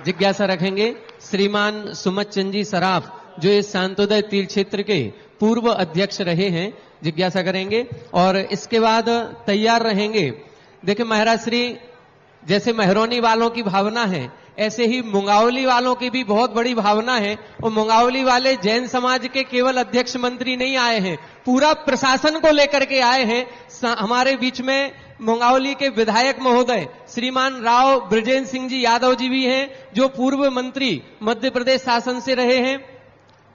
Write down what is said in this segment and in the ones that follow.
जिज्ञासा रखेंगे श्रीमान सुमत चंद जी सराफ, जो इस शांतोदय तीर्थ क्षेत्र के पूर्व अध्यक्ष रहे हैं। जिज्ञासा करेंगे और इसके बाद तैयार रहेंगे। देखिए महाराज श्री, जैसे मेहरौनी वालों की भावना है, ऐसे ही मुंगावली वालों की भी बहुत बड़ी भावना है। और मुंगावली वाले जैन समाज के केवल अध्यक्ष मंत्री नहीं आए हैं, पूरा प्रशासन को लेकर के आए हैं। हमारे बीच में मुंगावली के विधायक महोदय श्रीमान राव ब्रजेंद्र सिंह जी यादव जी भी हैं, जो पूर्व मंत्री मध्य प्रदेश शासन से रहे हैं।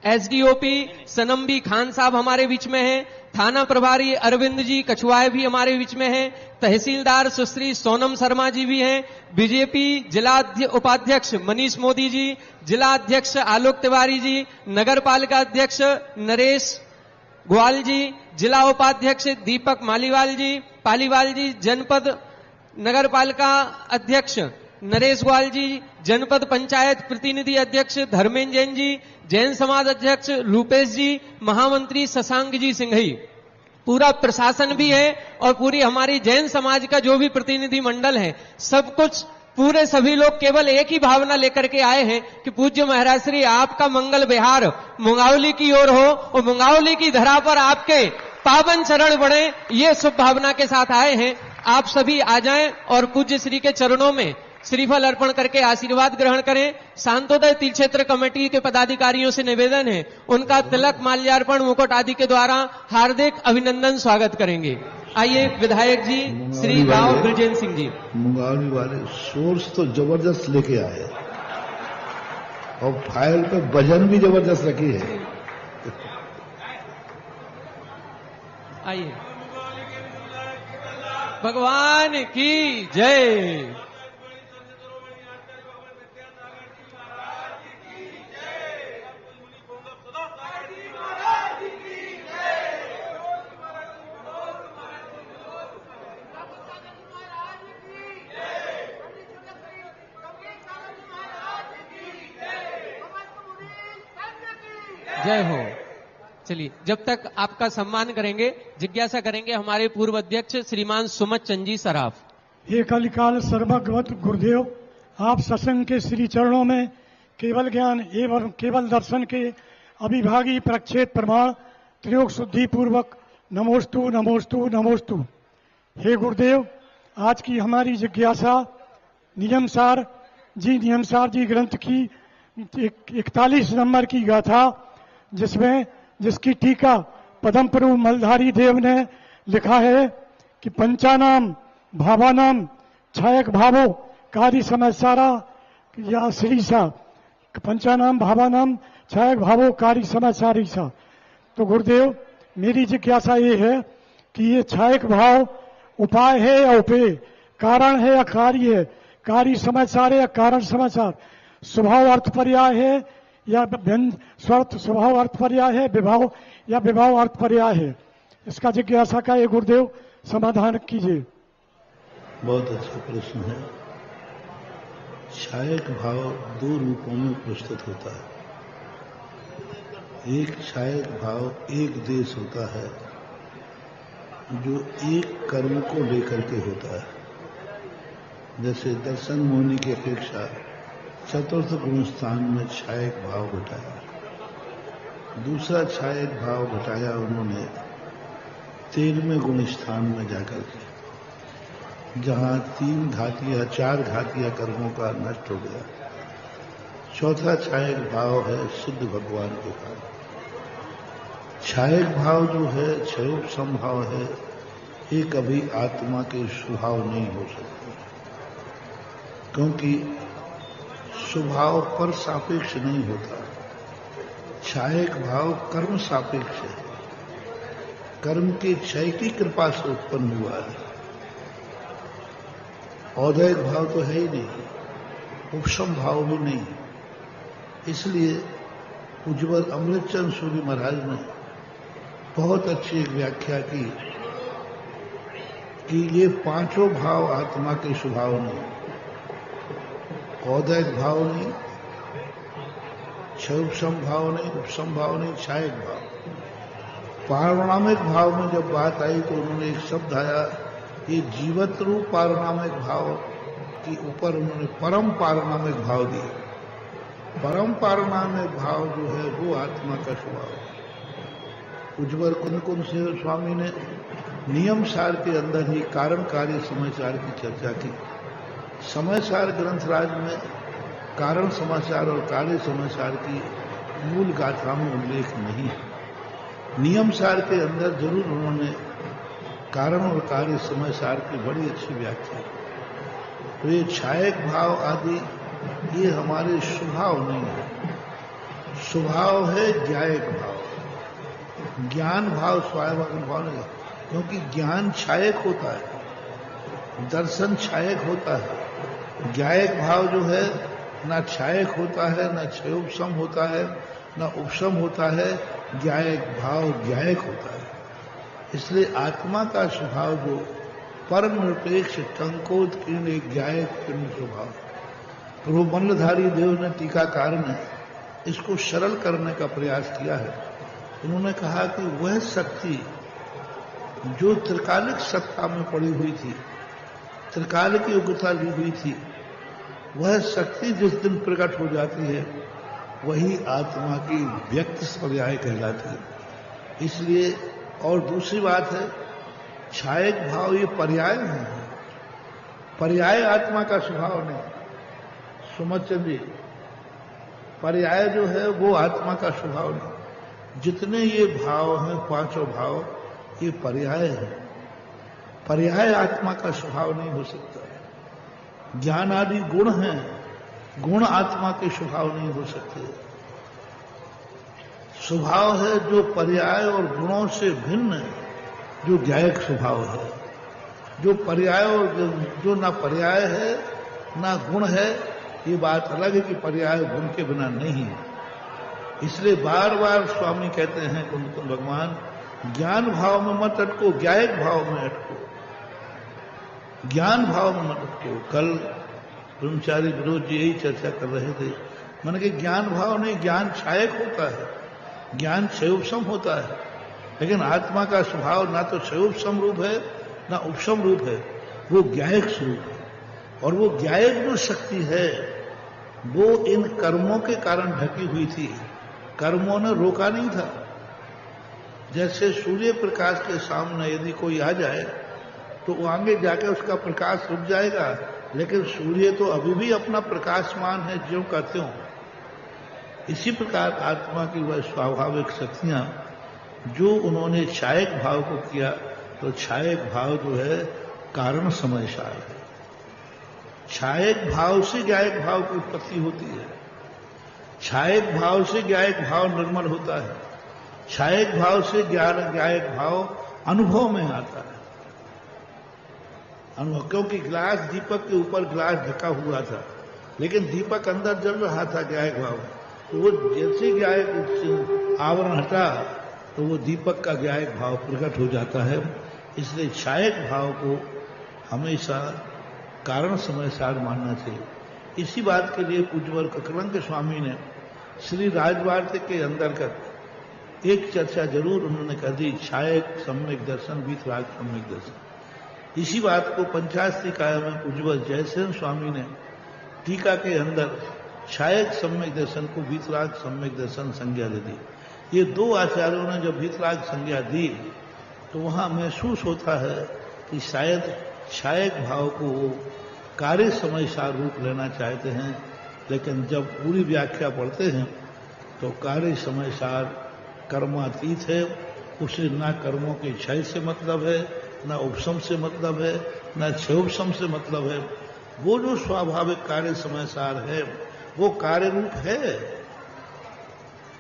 एसडीओपी सनम्बी खान साहब हमारे बीच में हैं। थाना प्रभारी अरविंद जी कछुआए भी हमारे बीच में हैं। तहसीलदार सुश्री सोनम शर्मा जी भी हैं। बीजेपी जिला उपाध्यक्ष मनीष मोदी जी, जिला अध्यक्ष आलोक तिवारी जी, नगर पालिका अध्यक्ष नरेश ग्वाल जी, जिला उपाध्यक्ष दीपक पालीवाल जी, जनपद नगर पालिका अध्यक्ष नरेश ग्वाल जी, जनपद पंचायत प्रतिनिधि अध्यक्ष धर्मेंद्र जैन जी, जैन समाज अध्यक्ष रूपेश जी, महामंत्री शशांक जी सिंघई, पूरा प्रशासन भी है और पूरी हमारी जैन समाज का जो भी प्रतिनिधि मंडल है, सब कुछ पूरे सभी लोग केवल एक ही भावना लेकर के आए हैं कि पूज्य महाराज श्री आपका मंगल विहार मुंगावली की ओर हो और मुंगावली की धरा पर आपके पावन चरण बढ़े, ये शुभ भावना के साथ आए हैं। आप सभी आ जाएं और पूज्य श्री के चरणों में श्रीफल अर्पण करके आशीर्वाद ग्रहण करें। शांतोदय तीर्थ क्षेत्र कमेटी के पदाधिकारियों से निवेदन है, उनका तिलक माल्यार्पण मुकुट आदि के द्वारा हार्दिक अभिनंदन स्वागत करेंगे। आइए विधायक जी श्री राव ब्रजेंद्र सिंह जी। मुंगावली वाले सोर्स तो जबरदस्त लेके आए और फाइल पे वजन भी जबरदस्त रखी है। आइए, भगवान की जय। जय हो। चलिए, जब तक आपका सम्मान करेंगे, जिज्ञासा करेंगे हमारे पूर्व अध्यक्ष श्रीमान सुमत चंद जी सराफ। हे कलिकाल सर्वगत गुरुदेव, आप सत्संग के श्री चरणों में केवल ज्ञान एवं केवल दर्शन के अभिभागी प्रक्षेप प्रमाण त्रियोग शुद्धि पूर्वक नमोस्तु नमोस्तु नमोस्तु। हे गुरुदेव, आज की हमारी जिज्ञासा नियमसार जी ग्रंथ की 41 नंबर की गाथा, जिसकी टीका पदम प्रभु मलधारी देव ने लिखा है कि पंचानाम भावानाम छायक भावो कार्य समयसारा या श्रीसा, पंचानाम भावानाम छायक भावो कार्य समयसारी सा। तो गुरुदेव, मेरी जिज्ञासा ये है कि ये छायक भाव उपाय है या उपेय, कारण है या कार्य है, कार्य समाचार है या कारण समाचार, स्वभाव अर्थ पर्याय है या स्वर्थ स्वभाव अर्थ पर्याय है, विभाव या विभाव अर्थ पर्याय है। इसका जिज्ञासा का ये गुरुदेव समाधान कीजिए। बहुत अच्छा प्रश्न है। छायक भाव दो रूपों में प्रस्तुत होता है। एक छायक भाव एक देश होता है जो एक कर्म को लेकर के होता है, जैसे दर्शन मोहिनी की अपेक्षा चतुर्थ गुण स्थान में छायक भाव घटाया। दूसरा छायक भाव घटाया उन्होंने 13वें गुण स्थान में जाकर के, जहां 3 घातियां 4 घातियां कर्मों का नष्ट हो गया। चौथा छायक भाव है सिद्ध भगवान के कारण। छायक भाव जो है, क्षयोग संभाव है, ये कभी आत्मा के स्वभाव नहीं हो सकते, क्योंकि स्वभाव पर सापेक्ष नहीं होता। छायक भाव कर्म सापेक्ष है, कर्म के क्षय की कृपा से उत्पन्न हुआ है। औदैहिक भाव तो है ही नहीं, उपशम भाव भी नहीं। इसलिए उज्ज्वल अमृतचंद सूरी महाराज ने बहुत अच्छी एक व्याख्या की कि ये 5 भाव आत्मा के स्वभाव नहीं, औदैहिक भाव नहीं, क्षयोपम भाव नहीं, उपशम भाव नहीं, छायक भाव। पारणामिक भाव में जब बात आई तो उन्होंने एक शब्द आया, ये जीवत रूप पारणामिक भाव कि ऊपर उन्होंने परम पारनामिक भाव दिए। परम पारनामिक भाव जो है वो आत्मा का स्वभाव है। उज्ज्वल कुंद से स्वामी ने नियम सार के अंदर ही कारण कार्य समाचार की चर्चा की। समाचार ग्रंथराज में कारण समाचार और कार्य समाचार की मूल गाथा में उल्लेख नहीं है। नियम सार के अंदर जरूर उन्होंने कारण और कार्य समाचार की बड़ी अच्छी व्याख्या की। तो ये छायक भाव आदि ये हमारे स्वभाव नहीं है, स्वभाव है ज्ञायक भाव। ज्ञान भाव स्वाभाविक भाव नहीं, क्योंकि ज्ञान छायक होता है, दर्शन छायक होता है। ज्ञायक भाव जो है ना छायक होता है, ना क्षयोपशम होता है, ना उपशम होता है। ज्ञायक भाव ज्ञायक होता है। इसलिए आत्मा का स्वभाव जो परम निरपेक्ष टंकोत्कीर्ण एक ज्ञायक पूर्ण स्वभाव, प्रभु बल्लधारी देव ने टीकाकार ने इसको सरल करने का प्रयास किया है। उन्होंने कहा कि वह शक्ति जो त्रिकालिक सत्ता में पड़ी हुई थी, त्रिकालिक योग्यता ली हुई थी, वह शक्ति जिस दिन प्रकट हो जाती है वही आत्मा की व्यक्त पर्याय कहलाती है। इसलिए और दूसरी बात है, छायक भाव ये पर्याय है, पर्याय आत्मा का स्वभाव नहीं। सुमचंद जी, पर्याय जो है वो आत्मा का स्वभाव नहीं। जितने ये भाव हैं, पांचों भाव, ये पर्याय है। पर्याय आत्मा का स्वभाव नहीं हो सकता। ज्ञान आदि गुण हैं, गुण आत्मा के स्वभाव नहीं हो सकते। स्वभाव है जो पर्याय और गुणों से भिन्न, जो ज्ञायक स्वभाव है। जो पर्याय और जो ना पर्याय है ना गुण है, ये बात अलग है कि पर्याय गुण के बिना नहीं है। इसलिए बार बार स्वामी कहते हैं कुंद भगवान, ज्ञान भाव में मत अटको, ज्ञायक भाव में अटको, ज्ञान भाव में मत अटको। कल ब्रह्मचारी विरोध जी यही चर्चा कर रहे थे। मैंने कहा ज्ञान भाव नहीं, ज्ञान छायक होता है, ज्ञान क्षयोपशम होता है। लेकिन आत्मा का स्वभाव ना तो क्षयोपशम रूप है ना उपशम रूप है, वो ज्ञायक स्वरूप है। और वो ज्ञायक जो शक्ति है वो इन कर्मों के कारण ढकी हुई थी, कर्मों ने रोका नहीं था। जैसे सूर्य प्रकाश के सामने यदि कोई आ जाए तो वो आगे जाकर उसका प्रकाश रुक जाएगा, लेकिन सूर्य तो अभी भी अपना प्रकाशमान है ज्यों का त्यों। इसी प्रकार आत्मा की वह स्वाभाविक शक्तियां जो उन्होंने छायक भाव को किया, तो छायक भाव जो है कारण समय सार है। छायक भाव से ज्ञायक भाव की उत्पत्ति होती है, छायक भाव से ज्ञायक भाव निर्मल होता है, छायक भाव से ज्ञायक भाव अनुभव में आता है। अनुभव, क्योंकि गिलास, दीपक के ऊपर गिलास ढका हुआ था, लेकिन दीपक अंदर जल रहा था ज्ञायक भाव। तो वो जैसे ज्ञायक आवरण हटा तो वो दीपक का ज्ञायक भाव प्रकट हो जाता है। इसलिए छायक भाव को हमेशा कारण समय सार मानना चाहिए। इसी बात के लिए पूज्यवर ककलंक स्वामी ने श्री राजवार्तिक के अंतर्गत एक चर्चा जरूर उन्होंने कर दी, छायक सम्यक दर्शन, वीतराग सम्यक दर्शन। इसी बात को पंचास्त्रिकाय में पूज्यवर जयसेन स्वामी ने टीका के अंदर छायक सम्यक दर्शन को वीतराग सम्यक दर्शन संज्ञा दे दी। ये दो आचार्यों ने जब वीतराग संज्ञा दी तो वहां महसूस होता है कि शायद छायक भाव को कार्य समय सार रूप लेना चाहते हैं, लेकिन जब पूरी व्याख्या पढ़ते हैं तो कार्य समय सार कर्मातीत है। उसे ना कर्मों के क्षय से मतलब है, ना उपशम से मतलब है, ना क्षयोपशम से मतलब है। वो जो स्वाभाविक कार्य समय सार है वो कार्य रूप है,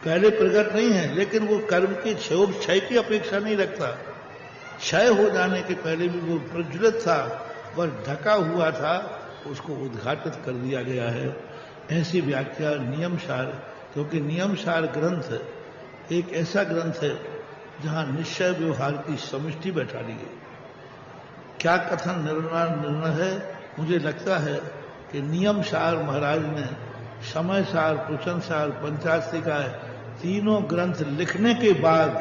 पहले प्रकट नहीं है, लेकिन वो कर्म के क्षय की अपेक्षा नहीं रखता। क्षय हो जाने के पहले भी वो प्रज्वलित था, वह ढका हुआ था, उसको उद्घाटित कर दिया गया है। ऐसी व्याख्या नियम सार, क्योंकि नियम सार ग्रंथ एक ऐसा ग्रंथ है जहां निश्चय व्यवहार की समष्टि बैठा ली गई। क्या कथन निर्णय है? मुझे लगता है कि नियम सार महाराज ने समय सार, पुचन सार, पंचास्त्रिकाय तीनों ग्रंथ लिखने के बाद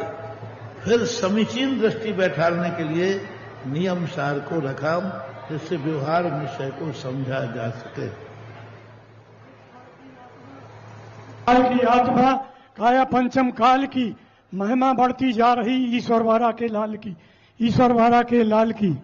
फिर समीचीन दृष्टि बैठाने के लिए नियम सार को रखा जिससे व्यवहार विषय को समझा जा सके। काल की आत्मा काया पंचम काल की महिमा बढ़ती जा रही ईश्वर वारा के लाल की, ईश्वर वारा के लाल की।